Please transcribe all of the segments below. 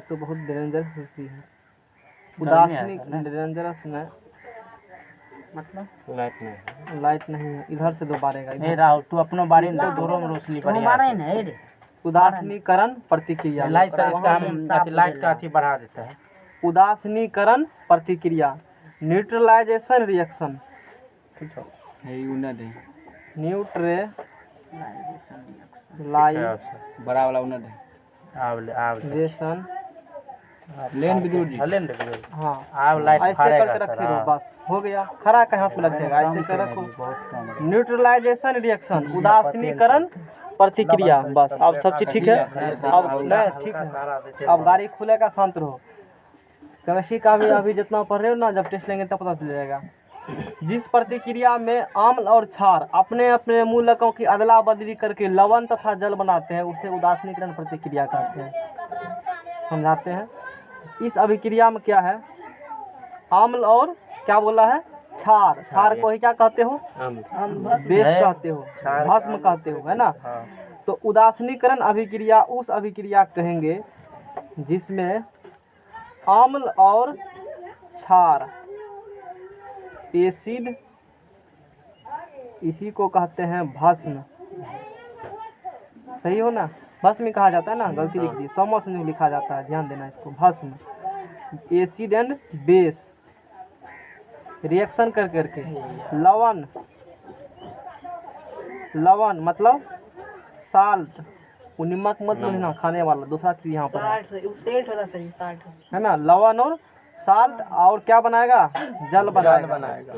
तो बहुत डेंजरस होती है। उदासीनी डेंजरस में मतलब लाइट नहीं है, इधर से दो बारेगा ए राव तू अपनो बारे में दोनों में रोशनी बढ़िया है। उदासीनीकरण प्रतिक्रिया। लाइट से इसका हम लाइट का अथी बढ़ा देता है। उदासीनीकरण प्रतिक्रिया, न्यूट्रलाइजेशन रिएक्शन, बड़ा वाला न्यूट्रलाइजेशन लेन वीडियो हाँ आप लाइट ऐसे करके रखे रहो, बस हो गया। खड़ा के हाथ में रखेगा, ऐसे कर रखो। न्यूट्रलाइजेशन रिएक्शन, उदासीनीकरण प्रतिक्रिया, बस। अब सब चीज ठीक है। अब नहीं ठीक है, अब गाड़ी खुलेगा, शांत रहो। केमिस्ट्री का भी अभी जितना पढ़ रहे हो ना, जब टेस्ट लेंगे तब पता चल जाएगा। जिस प्रतिक्रिया में अम्ल और क्षार अपने अपने मूलकों की अदला बदली करके लवण तथा जल बनाते हैं उसे उदासीनीकरण प्रतिक्रिया कहते हैं। समझाते हैं। इस अभिक्रिया में क्या है, अम्ल और क्या बोला है, क्षार। क्षार को ही क्या कहते हो, बेस कहते हो, भस्म कहते हो, है ना। तो उदासीनीकरण अभिक्रिया उस अभिक्रिया कहेंगे जिसमें अम्ल और क्षार, एसिड, इसी को कहते हैं भस्म। सही हो ना, भस्म कहा जाता है ना, गलती लिख दी, समस नहीं लिखा जाता है, ध्यान देना इसको। भस्म, एसिड एंड बेस रिएक्शन कर करके लवण, लवण मतलब साल्ट, वो नमक मत लेना खाने वाला, दूसरा चीज यहाँ पर है ना। लवण और साल्ट और क्या बनाएगा, जल बनाएगा।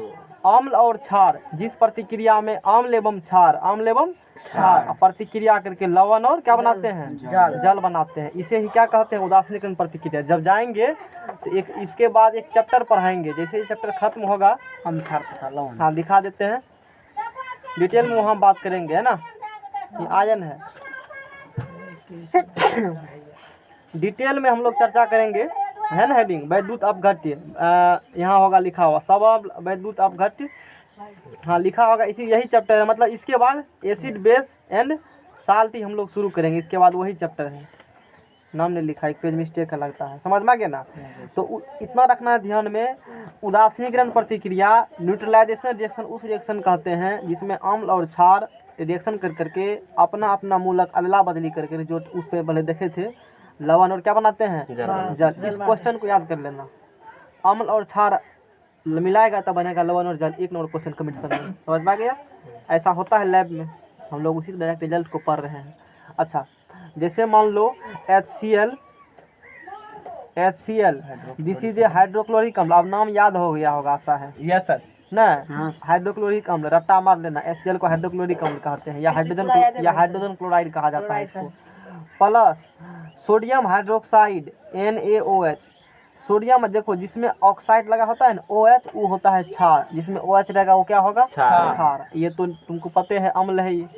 अम्ल और क्षार, जिस प्रतिक्रिया में अम्ल एवं क्षार, अम्ल एवं क्षार प्रतिक्रिया करके लवण और क्या बनाते हैं, जल बनाते हैं, इसे ही क्या कहते हैं, उदासीनीकरण प्रतिक्रिया। जब जाएंगे तो एक इसके बाद एक चैप्टर पढ़ाएंगे, जैसे ये चैप्टर खत्म होगा हम हाँ दिखा देते हैं, डिटेल में वहाँ बात करेंगे, है ना। ये आयन है, डिटेल में हम लोग चर्चा करेंगे, है ना। हेडिंग वैद्युत अपघट्य यहाँ होगा लिखा हुआ, सब वैद्युत अपघट्य हाँ लिखा होगा, इसी यही चैप्टर है। मतलब इसके बाद एसिड बेस एंड साल्ट ही हम लोग शुरू करेंगे, इसके बाद वही चैप्टर है। नाम ने लिखा, एक पेज मिस्टेक लगता है, समझ में आ गया ना। तो इतना रखना है ध्यान में। उदासीनीकरण प्रतिक्रिया, न्यूट्रलाइजेशन रिएक्शन उस रिएक्शन कहते हैं जिसमें अम्ल और क्षार रिएक्शन कर करके अपना अपना मूलक अदला बदली करके, जो उस पर पहले देखे थे, लवण और क्या बनाते हैं, जल। इस क्वेश्चन को याद कर लेना, अम्ल और क्षार मिलाएगा तब बनेगा लवण और जल। एक नंबर क्वेश्चन कंपटीशन में, समझ में आ गया। ऐसा होता है लैब में, हम लोग उसी डायरेक्ट रिजल्ट को पढ़ रहे हैं। अच्छा, जैसे मान लो HCl, this is a hydrochloric अम्ल। अब नाम याद हो गया होगा, आशा है। Yes sir. ना हाइड्रोक्लोरिक अम्ल, रट्टा मार लेना, HCl को हाइड्रोक्लोरिक अम्ल कहते हैं, या हाइड्रोजन क्लोराइड कहा जाता है इसको। Plus sodium hydroxide NaOH, sodium देखो जिसमें ऑक्साइड लगा होता है ना, OH, वो होता है क्षार। जिसमें OH रहेगा वो क्या होगा, क्षार। ये तो तुमको पता है, अम्ल है ये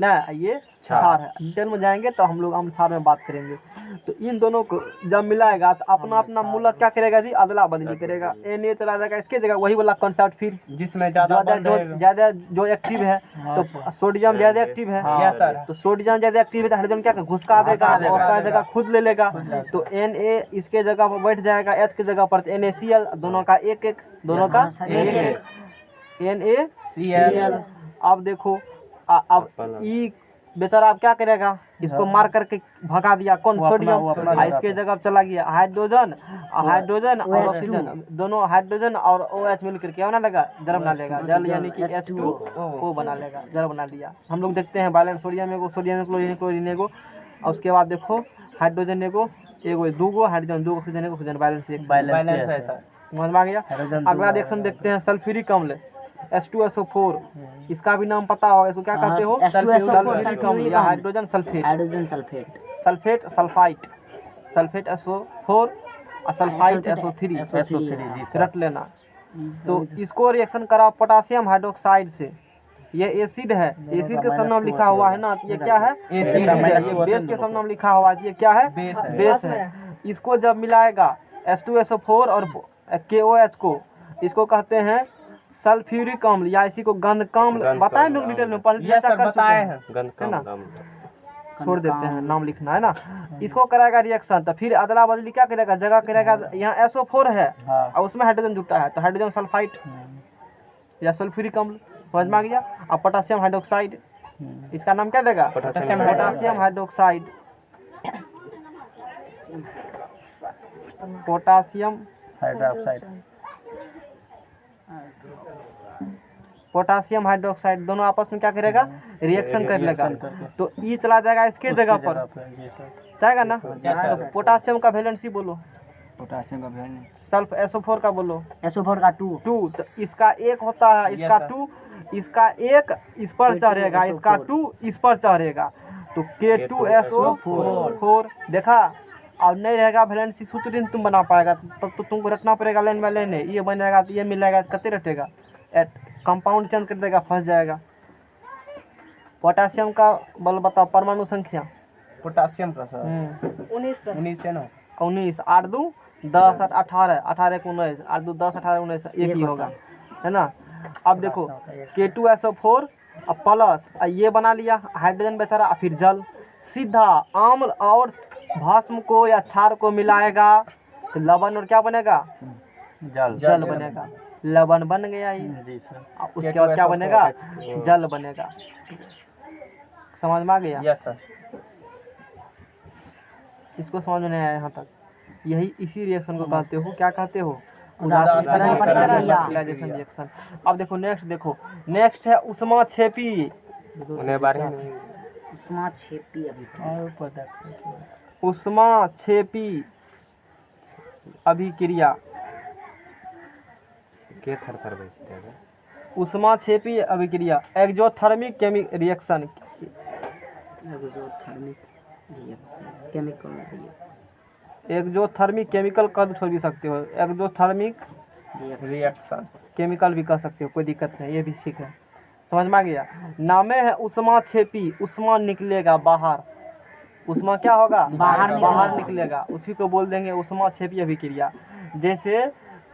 ना, ये क्षार है। डिटेल में जाएंगे तो हम लोग अम्ल क्षार में बात करेंगे। तो इन दोनों को जब मिलाएगा तो अपना अपना मूलक क्या करेगा जी, अदला बदली करेगा। Na चला जाएगा इसके जगह, वही वाला कॉन्सेप्ट फिर जिसमें ज्यादा जो एक्टिव है, तो सोडियम ज्यादा एक्टिव है, तो सोडियम ज्यादा एक्टिव है तो हाइड्रोजन क्या घुसका देगा, उसका जगह खुद ले लेगा। तो Na इसके जगह पर बैठ जाएगा, H की जगह पर NaCl, दोनों का एक एक, दोनों का एक एक NaCl। अब देखो अब ई बेचारा अब क्या करेगा, इसको मार करके भगा दिया, कौन, सोडियम। इसके जगह चला गया हाइड्रोजन, हाइड्रोजन और ऑक्सीजन, दोनों हाइड्रोजन और OH मिलकर क्या बना लेगा, जल बना लेगा। जल यानी कि H2O बना लेगा, जल बना लिया। हम लोग देखते हैं बैलेंस, सोडियम एगो, सोडियम क्लोरीन, क्लोरीन एगो, और उसके बाद देखो हाइड्रोजन एगो, एगो दूगो हाइड्रोजन, दो ऑक्सीजन, एगो ऑक्सीजन, बैलेंस है सर। समझ में आ गया। अगला रिएक्शन देखते हैं, सल्फ्यूरिक अम्ल H2SO4, इसका भी नाम पता होगा, इसको क्या कहते हो, सल्फ्यूरिक अम्ल या hydrogen sulphate, sulphate sulphite, sulphate SO4 और सल्फाइट SO3 रट लेना। तो इसको रिएक्शन करा पोटासियम हाइड्रोक्साइड से, ये एसिड है, एसिड के सब नाम लिखा हुआ है ना, ये क्या है, एसिड है। ये बेस के सब नाम लिखा हुआ है, ये क्या है, बेस है। इसको जब मिलाएगा H2SO4 और KOH को, इसको कहते हैं सल्फ्यूरिक अम्ल, या इसी को गंधकाम्ल। बताए लोग डिटेल में, पहले चर्चा कर चुके हैं, है ना। छोड़ देते हैं, नाम लिखना है ना। इसको कराएगा रिएक्शन, तो फिर अदला बदली क्या करेगा, जगह करेगा। यहाँ SO4 है और उसमें हाइड्रोजन जुटा है, तो हाइड्रोजन सल्फाइड या सल्फ्यूरिक अम्ल, समझ में आ गया। अब पोटासियम हाइड्रोक्साइड, इसका नाम क्या देगा, potassium hydroxide. Potassium potassium hydroxide दोनों आपस में क्या करेगा, रिएक्शन कर लेगा। तो ई चला जाएगा इसके जगह पर, जाएगा ना। तो पोटासियम का वैलेंसी बोलो, पोटासियम का वैलेंसी सल्फ SO4 का बोलो, SO4 का 2 तो इसका एक होता है, इसका 2, इसका एक इस पर चढ़ेगा, इसका 2 इस पर चढ़ेगा, तो K2SO4 देखा। अब नहीं रहेगा वैलेंसी सूत्र नहीं तुम बना पाएगा, तब तो तुमको रखना पड़ेगा लाइन बाय लाइन, ये बनेगा तो ये मिलेगा, कितने रटेगा, कंपाउंड चेंज कर देगा, फंस जाएगा। पोटासियम का बल बताओ, परमाणु संख्या पोटासियम का सर 19 है ना, 19, 8 2 10 8 18 18 19, 8 2 10 18 19 एक ही होगा, है ना। अब देखो K2SO4 अब प्लस ये बना लिया हाइड्रोजन बेचारा, फिर जल सीधा अम्ल और भस्म को या क्षार को मिलाएगा तो लवण और क्या बनेगा, जल बनेगा। लवण बन गया ये जी सर। उसके बाद क्या बनेगा, जल बनेगा। समझ में आ गया, यस सर। इसको समझ में नहीं आया यहाँ तक, यही इसी रिएक्शन को कहते हो, क्या कहते हो, उदासीकरण प्रतिक्रिया। रिएक्शन। अब देखो नेक्स्ट, देखो नेक्स्ट है ऊष्माक्षेपी। उन्हें बारे में ऊष्माक्षेपी ऊष्माक्षेपी अभिक्रिया, के थर बेचते ऊष्माक्षेपी अभिक्रिया एक्सोथर्मिक रिएक्शन, एक्सोथर्मिक केमिकल कह छोड़ भी सकते हो, एक्सोथर्मिक रिएक्शन केमिकल भी कह सकते हो, कोई दिक्कत नहीं, ये भी ठीक है। समझ में आ गया। नामे है ऊष्माक्षेपी, ऊष्मा निकलेगा बाहर, ऊष्मा क्या होगा, बाहर निकलेगा, उसी को बोल देंगे ऊष्माक्षेपी अभिक्रिया। जैसे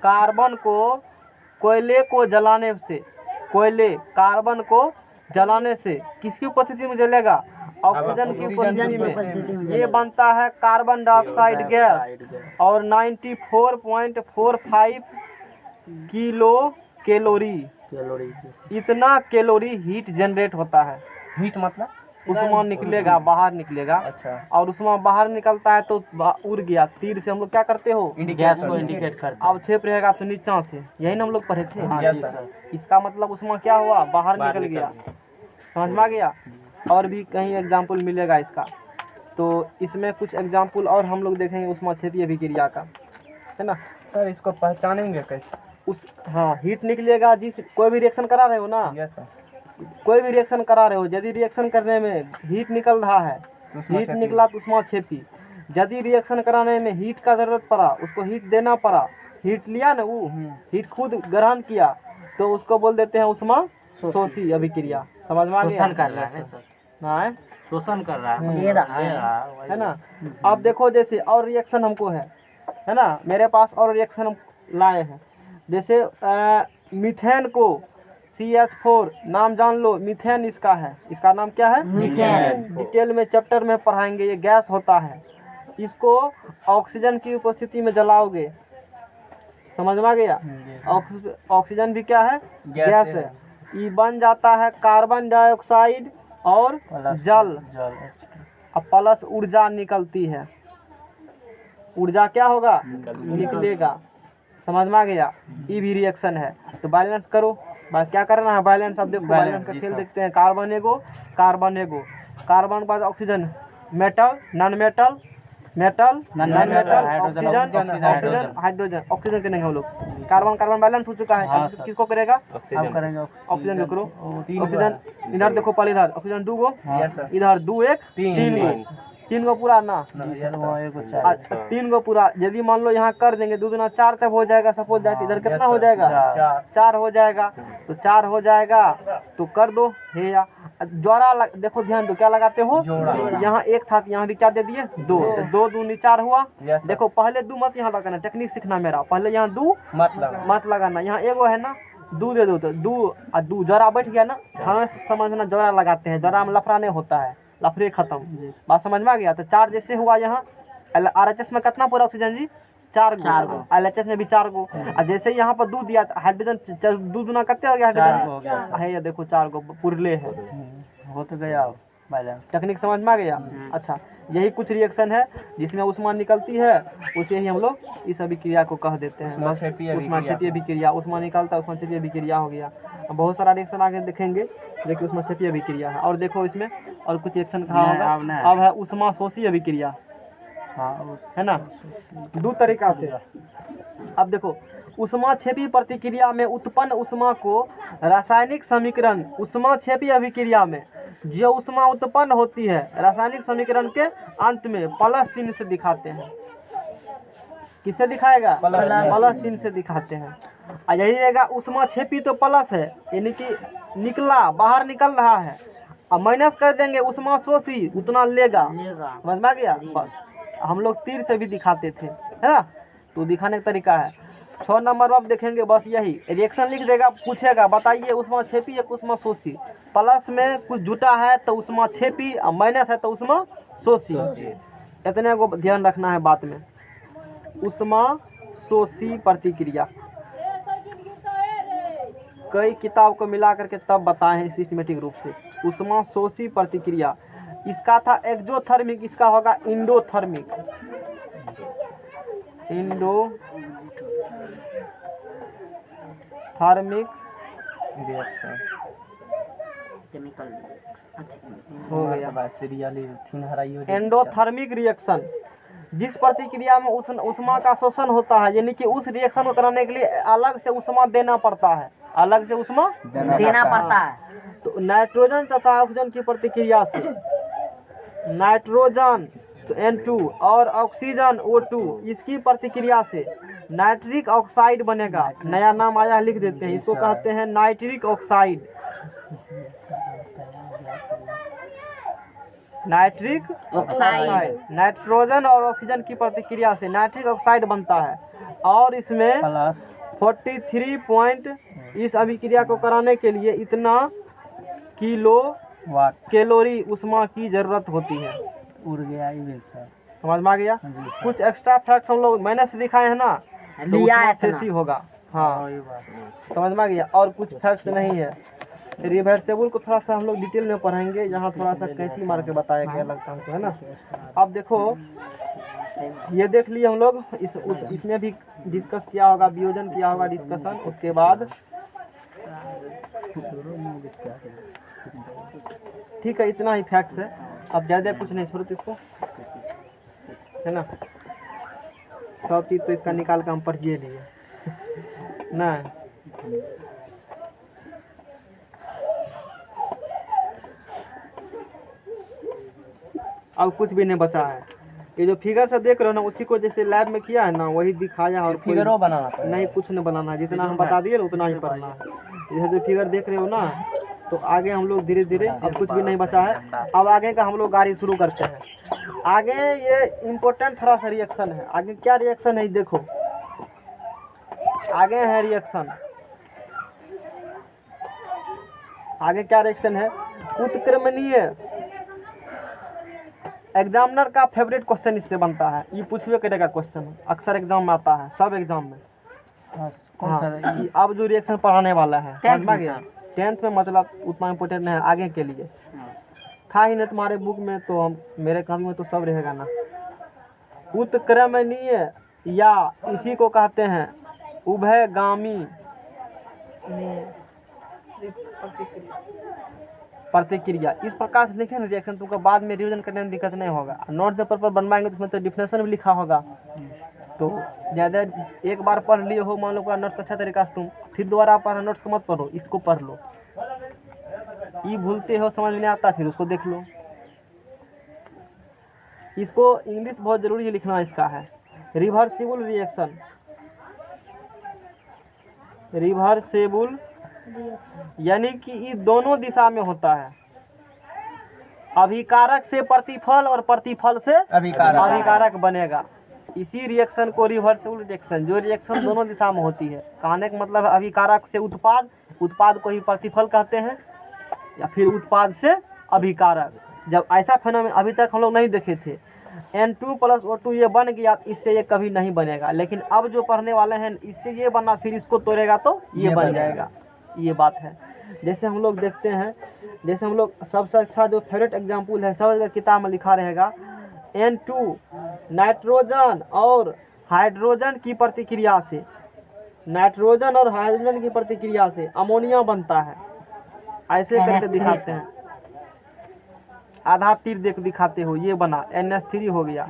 कार्बन को कोयले को जलाने से, कार्बन को जलाने से किसकी उपस्थिति में जलेगा, ऑक्सीजन की उपस्थिति में, ये बनता है कार्बन डाइऑक्साइड गैस और 94.45 किलो कैलोरी, इतना कैलोरी हीट जनरेट होता है। हीट मतलब उष्मा निकलेगा, बाहर निकलेगा। अच्छा। और उष्मा बाहर निकलता है तो उड़ गया, तीर से हम लोग क्या करते हो, गैस को इंडिकेट करते हैं। अब छेप रहेगा तो नीचा से, यही ना हम लोग पढ़े थे। Yes sir. इसका मतलब उष्मा क्या हुआ, बाहर निकल गया। समझ में आ गया। और भी कहीं एग्जाम्पल मिलेगा इसका, तो इसमें कुछ एग्जाम्पल और हम लोग देखेंगे ऊष्माक्षेपी अभिक्रिया का, है ना। सर इसको पहचानेंगे कैसे, हाँ हीट निकलेगा, जिस कोई भी रिएक्शन करा रहे हो ना, यस सर, कोई भी रिएक्शन करा रहे हो, यदि रिएक्शन करने में हीट निकल रहा है, हीट निकला तो ऊष्माक्षेपी। यदि रिएक्शन कराने में हीट का जरूरत पड़ा, उसको हीट देना पड़ा, हीट लिया ना, वो हीट खुद ग्रहण किया, तो उसको बोल देते हैं ऊष्माशोषी अभिक्रिया। समझ में आ गया। शोषण कर रहा है सर, हाँ शोषण कर रहा है ना। अब देखो जैसे और रिएक्शन हमको है ना, मेरे पास और रिएक्शन हम लाए हैं। जैसे मीथेन को CH4 नाम जान लो, मीथेन इसका है, इसका नाम क्या है, मीथेन। डिटेल में चैप्टर में पढ़ाएंगे। ये गैस होता है, इसको ऑक्सीजन की उपस्थिति में जलाओगे। समझ में आ गया। ऑक्सीजन भी क्या है, गैस है। ये बन जाता है कार्बन डाइऑक्साइड और जल। अब प्लस ऊर्जा निकलती है, ऊर्जा क्या होगा, निकलेगा। समझ में आ गया। ये भी रिएक्शन है। तो बैलेंस करो, क्या करना है, बैलेंस। अब देखो बैलेंस का खेल देखते हैं। कार्बन एगो, कार्बन एगो, कार्बन के बाद oxygen, metal non metal, metal non metal, oxygen oxygen hydrogen. Oxygen करेंगे हम लोग, कार्बन कार्बन बैलेंस हो चुका है। अब किसको करेगा, ऑक्सीजन करेंगे। ऑक्सीजन को करो। ऑक्सीजन इधर देखो, पहले इधर ऑक्सीजन 2 गो, इधर 2 1 3 गो, 3 गो पूरा ना, 3 गो पूरा। यदि मान लो यहाँ कर देंगे 2 दूना 4 तक हो जाएगा। सपोज दैट इधर कितना हो जाएगा, 4 हो जाएगा। तो 4 हो जाएगा तो कर दो हे या जोड़ा। देखो ध्यान दो, क्या लगाते हो, यहाँ 1 था, यहाँ भी क्या दे दिए 2, तो 2 दूनी 4 हुआ। देखो पहले 2 मत यहाँ लगाना, टेक्निक सीखना मेरा। पहले यहाँ 2 मत लगाना, यहाँ एगो है ना, 2 दे दो, तो 2 और 2 जोड़ा बैठ गया ना। हमें समझना जोड़ा लगाते हैं, जोड़ा में लफड़ा नहीं होता है। लफड़े खत्म। बात समझ में आ गया। तो 4 जैसे हुआ यहाँ RHS में कितना पूरा ऑक्सीजन जी 4 गो, LHS में भी 4 गो। और जैसे यहाँ पर 2 दिया हाइड्रोजन 2 गुना कितने हो गया हाइड्रोजन है, ये देखो 4 गो पुरले है, हो तो गया बैलेंस। टेक्निक समझ में आ गया। अच्छा, यही कुछ रिएक्शन है जिसमें उष्मा निकलती है, उसे ही हम लोग इस अभिक्रिया को कह देते हैं उष्माक्षेपीय अभिक्रिया। उष्मा निकलता है उष्माक्षेपीय अभिक्रिया हो गया। अब बहुत सारा रिएक्शन आगे देखेंगे जो कि उष्माक्षेपीय अभिक्रिया है। और देखो इसमें और कुछ रिएक्शन कहा होगा। अब है उष्मा शोषी अभिक्रिया, है ना, 2 तरीका से। अब देखो उष्माक्षेपी प्रतिक्रिया में उत्पन्न उष्मा को रासायनिक समीकरण उष्माक्षेपी अभिक्रिया में जो उष्मा उत्पन्न होती है रासायनिक समीकरण के अंत में प्लस चिन्ह से दिखाते हैं। किससे दिखाएगा? प्लस चिन्ह से दिखाते हैं। और यही रहेगा उष्माक्षेपी तो प्लस है, यानी कि निकला बाहर निकल रहा है, अब माइनस कर देंगे उष्मा शोषी उतना लेगा। समझ में आ गया। बस हम लोग तीर से भी दिखाते थे, है ना, तो दिखाने का तरीका है। 6 नंबर अब देखेंगे बस यही रिएक्शन लिख देगा, पूछेगा बताइए उष्माक्षेपी या उष्माशोषी। प्लस में कुछ जुटा है तो उष्माक्षेपी और माइनस है तो उष्माशोषी। इतने को ध्यान रखना है बात में। उष्माशोषी प्रतिक्रिया कई किताब को मिला करके तब बताए हैं सिस्टमेटिक रूप से। उष्माशोषी प्रतिक्रिया इसका था एक्जोथर्मिक, इसका होगा इंडोथर्मिक। इंडोथर्मिक रिएक्शन हो गया। एंडोथर्मिक रिएक्शन जिस प्रतिक्रिया में उष्मा का शोषण होता है, यानी कि उस रिएक्शन को कराने के लिए अलग से उष्मा देना पड़ता है, अलग से उष्मा देना पड़ता है। तो नाइट्रोजन तथा ऑक्सीजन की प्रतिक्रिया से नाइट्रोजन तो N2 और ऑक्सीजन O2 इसकी प्रतिक्रिया से नाइट्रिक ऑक्साइड बनेगा। नया नाम आया लिख देते हैं, इसको कहते हैं nitric oxide. Nitric oxide nitrogen और ऑक्सीजन की प्रतिक्रिया से नाइट्रिक ऑक्साइड बनता है। और इसमें 43 पॉइंट इस अभिक्रिया को कराने के लिए इतना किलो कैलोरी उष्मा की जरूरत होती है। उड़ गया समझ में आ गया। कुछ एक्स्ट्रा फैक्ट हम लोग मैंने से दिखाए हैं ना, तो उससे होगा। हाँ समझ में आ गया। और कुछ फैक्ट नहीं है। रिवर्सेबल को थोड़ा सा हम लोग डिटेल में पढ़ेंगे, यहाँ थोड़ा सा कैंची मार के बताया गया लगता हमको, है ना। अब देखो ये देख लिए हम लोग, इसमें भी डिस्कस किया होगा, वियोजन किया होगा डिस्कशन। उसके बाद ठीक है, इतना ही फैक्ट्स है, अब ज़्यादा कुछ नहीं छोड़ो इसको, है ना। सब चीज़ तो इसका निकाल कर हम पढ़िए लिए ना। अब कुछ भी नहीं बचा है। ये जो फिगर से देख रहे हो ना, उसी को जैसे लैब में किया है ना वही दिखाया। और फिगर बनाना नहीं, कुछ नहीं बनाना है, जितना हम बता दिए उतना ही पढ़ना है। जैसे जो फिगर देख रहे हो ना, तो आगे हम लोग धीरे धीरे, अब कुछ भी नहीं बचा है। अब आगे का हम लोग गाड़ी शुरू करते हैं। आगे ये इम्पोर्टेंट थोड़ा सा रिएक्शन है। आगे क्या रिएक्शन है देखो, आगे है रिएक्शन, आगे क्या रिएक्शन है, उत्क्रमणीय। एग्जामिनर का फेवरेट क्वेश्चन इससे बनता है, ये पूछवे करेगा क्वेश्चन, अक्सर एग्जाम में आता है, सब एग्जाम में। हाँ, अब जो रिएक्शन पढ़ाने वाला है समझ में गया। 10th में मतलब उतना इम्पोर्टेंट नहीं है, आगे के लिए था ही नहीं तुम्हारे बुक में, तो हम मेरे काम में तो सब रहेगा ना। उत्क्रमणीय या इसी को कहते हैं उभयगामी प्रतिक्रिया। इस प्रकार से लिखे ना रिएक्शन, तुमको बाद में रिवीजन करने में दिक्कत नहीं होगा। नोट जब पर बनवाएंगे तो उसमें तो डिफिनेशन भी लिखा होगा, तो ज़्यादा एक बार पढ़ लिए हो, मान लो पूरा नोट्स अच्छा तरीका से, तुम फिर दोबारा पढ़ा नोट्स को मत पढ़ो, इसको पढ़ लो। ये भूलते हो, समझ में नहीं आता, फिर उसको देख लो। इसको इंग्लिश बहुत जरूरी है लिखना इसका है, रिवर्सिबल रिएक्शन। रिवर्सेबल यानी कि ये दोनों दिशा में होता है, अभिकारक से प्रतिफल और प्रतिफल से अभिकारक बनेगा। इसी रिएक्शन को रिवर्सिबल रिएक्शन, जो रिएक्शन दोनों दिशा में होती है, कहने का मतलब है अभिकारक से उत्पाद, उत्पाद को ही प्रतिफल कहते हैं, या फिर उत्पाद से अभिकारक, जब ऐसा फेनोमेन अभी तक हम लोग नहीं देखे थे, N2 + O2 ये बन गया, इससे ये कभी नहीं बनेगा। लेकिन अब जो पढ़ने वाले हैं इससे ये बना, फिर इसको तोड़ेगा तो ये बन जाएगा, ये बात है। जैसे हम लोग देखते हैं, जैसे हम लोग सबसे अच्छा जो फेवरेट एग्जाम्पल है, सब किताब में लिखा रहेगा, N2 नाइट्रोजन और हाइड्रोजन की प्रतिक्रिया से, नाइट्रोजन और हाइड्रोजन की प्रतिक्रिया से अमोनिया बनता है। ऐसे करके दिखाते हैं, आधा तीर देख दिखाते हो, ये बना NH3 हो गया।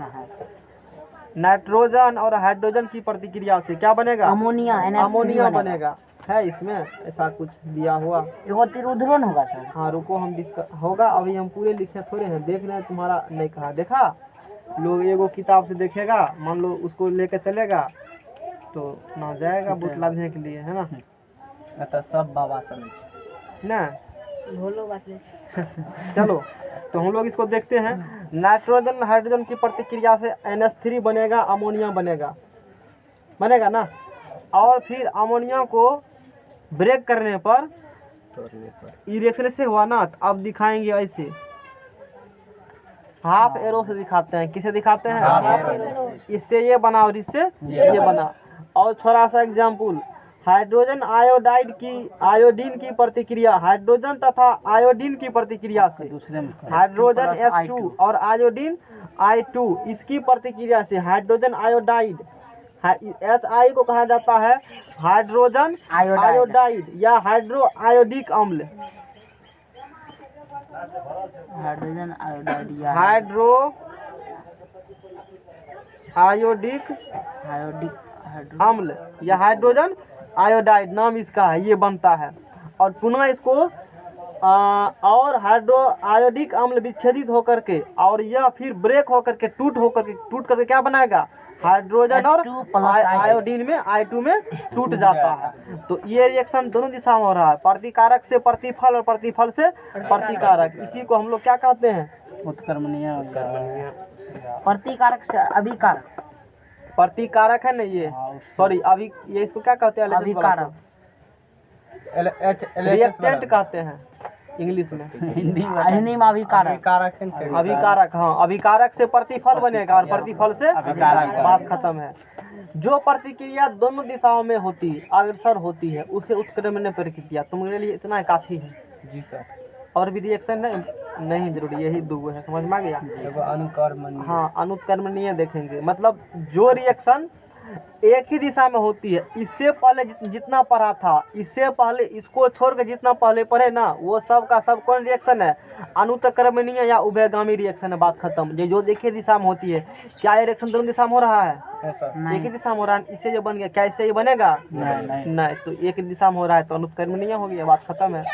नाइट्रोजन और हाइड्रोजन की प्रतिक्रिया से क्या बनेगा? अमोनिया, अमोनिया बनेगा। है इसमें ऐसा कुछ दिया हुआ? एगो तीर उधरोन होगा सर। हाँ रुको, हम डिस्कस होगा, अभी हम पूरे लिखे थोड़े हैं, देख रहे हैं, तुम्हारा नहीं कहा देखा। लोग एगो किताब से देखेगा, मान लो उसको लेकर चलेगा तो ना जाएगा बुक लादने के लिए, है ना? तो सब बाबा चले ना भोलो बात ले। चलो तो हम लोग इसको देखते हैं। नाइट्रोजन हाइड्रोजन की प्रतिक्रिया से NH3 बनेगा, अमोनिया बनेगा, बनेगा ना। और फिर अमोनिया को ब्रेक करने पर रिएक्शन से हुआ ना, तो अब दिखाएंगे ऐसे, हाफ एरो से दिखाते हैं। किसे दिखाते हैं? इससे ये बना और इससे ये बना। और थोड़ा सा एग्जाम्पल, हाइड्रोजन आयोडाइड की, आयोडीन की प्रतिक्रिया, हाइड्रोजन तथा आयोडीन की प्रतिक्रिया से, हाइड्रोजन H2 और आयोडीन I2, इसकी प्रतिक्रिया से हाइड्रोजन आयोडाइड, HI को कहा जाता है हाइड्रोजन आयोडाइड या हाइड्रो आयोडिक अम्ल। हाइड्रोजन आयोडाइड या हाइड्रो आयोडिक अम्ल या हाइड्रोजन आयोडाइड नाम इसका है, ये बनता है। और पुनः इसको और हाइड्रो आयोडिक अम्ल विच्छेदित होकर के, और यह फिर ब्रेक होकर के टूट करके क्या बनाएगा? हाइड्रोजन और आयोडीन में I2 में टूट जाता है। तो ये रिएक्शन दोनों दिशा में हो रहा है, प्रतिकारक से प्रतिफल और प्रतिफल से प्रतिकारक। इसी को हम लोग क्या कहते हैं? उत्क्रमणीय। प्रतिकारक से अभिकारक। प्रतिकारक है ना ये, सॉरी अभी ये इसको क्या कहते हैं? अभिकारक, रिएक्टेंट कहते हैं इंग्लिश में। हिंदी में अभिकारक। अभिकारक, हाँ, अभिकारक से प्रतिफल बनेगा और प्रतिफल से बात खत्म है। जो प्रतिक्रिया दोनों दिशाओं में होती, अग्रसर होती है, उसे उत्क्रमणीय प्रतिक्रिया। तुम्हारे लिए इतना काफी है जी सर। और भी रिएक्शन नहीं जरूरी, यही दो है, समझ में आ गया? अनुकर्मणीय। हाँ, अनुत्क्रमणीय देखेंगे, मतलब जो रिएक्शन एक ही दिशा में होती है। इससे पहले जितना पढ़ा था, इससे पहले इसको छोड़ के जितना पहले पढ़े ना, वो सब का सब कौन रिएक्शन है? अनुत्क्रमणीय या उभयगामी रिएक्शन है, बात खत्म। जो देखिए दिशा में होती है। क्या ये रिएक्शन दोनों दिशा में हो रहा है? एक ही दिशा में हो रहा है। इससे जो बन गया, क्या इससे ये बनेगा? नहीं। तो एक ही दिशा में हो रहा है तो अनुत्क्रमणीय हो गया, बात खत्म है।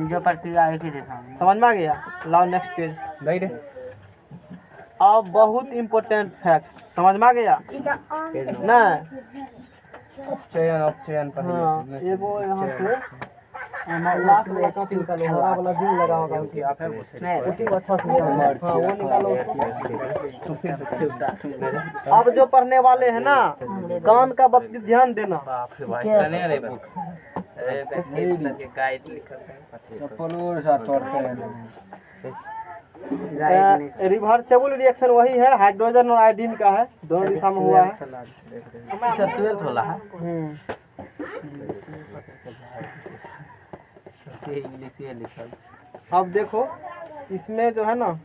जो प्रक्रिया एक ही दिशा में। समझ में आ गया? लाओ नेक्स्ट पेज। अब बहुत इम्पोर्टेंट फैक्ट्स समझ में आ गया ना? अपचयन पर। हाँ, एगो यहाँ से लाख वाला काफी निकालो, हरा वाला दिल लगा होगा उसी को अच्छा से निकालो। हाँ, वो निकालो। अब जो पढ़ने वाले हैं ना, कान का बत्ती ध्यान देना। रिवर्सेबल रिएक्शन वही है, हाइड्रोजन और आयोडीन का है, दोनों दिशा में हुआ है। 12 होला है। इंग्लिश ये लिखल। अब देखो इसमें जो है ना,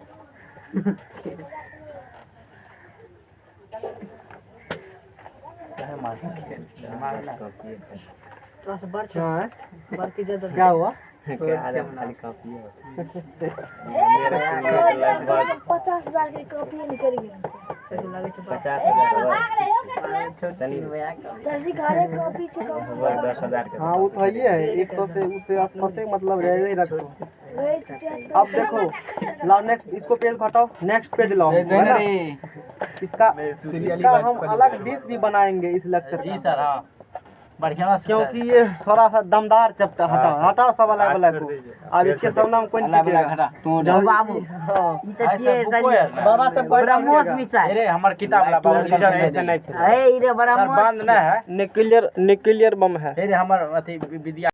क्या हुआ? 50,000 की कॉपी निकल गई। सर जी घरे कॉपी से कॉपी। हाँ वो तो है, 100 से उससे आसपास से मतलब रह ही रखो। अब देखो, लाओ नेक्स्ट, इसको पेज हटाओ, नेक्स्ट पेज लाओ। इसका हम अलग डिश भी बनाएंगे इस लेक्चर। जी सर। हाँ बढ़िया, क्योंकि ये थोड़ा सा दमदार चैप्टर। हटाओ सब अलग अलग को। अब इसके सब नाम कौन टिकेगा? बाबू बाबा सब ब्रह्मोस मिचाई। अरे हमर किताब ला बाबू ऐसे नहीं छै। ए रे ब्रह्मोस बंद ना है, न्यूक्लियर बम है। अरे हमर अथी विद्या